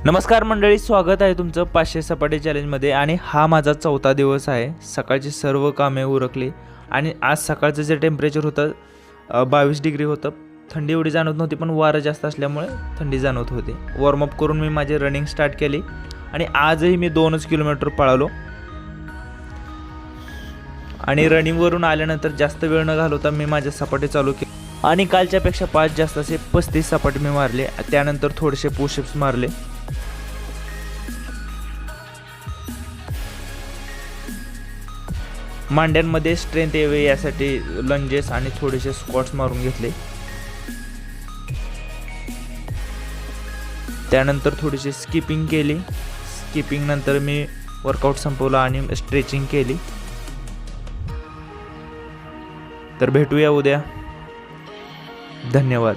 नमस्कार मंडळी, स्वागत आहे तुमचं 500 सपाटी चॅलेंजमध्ये. आणि हा माझा 4था दिवस आहे. सकाळची सर्व कामे उरकली आणि आज सकाळचं जे टेम्परेचर होतं 22 डिग्री होतं. थंडी एवढी जाणवत नव्हती, पण वारं जास्त असल्यामुळे थंडी जाणवत होती. वॉर्मअप करून मी माझी रनिंग स्टार्ट केली आणि आजही मी 2 किलोमीटर पळालो. आणि रनिंगवरून आल्यानंतर जास्त वेळ न घालवता मी माझ्या सपाटी चालू केली आणि कालच्यापेक्षा 5 जास्त असे 35 सपाटी मी मारले. त्यानंतर थोडेसे पुशअप्स मारले. मांड्यांमध्ये स्ट्रेंथ यावे यासाठी लंजेस आणि थोडेसे स्क्वॉट्स मारून घेतले. त्यानंतर थोडीशी स्किपिंग केली. स्किपिंग नंतर मी वर्कआउट संपवला आणि स्ट्रेचिंग केली. तर भेटूया उद्या. धन्यवाद.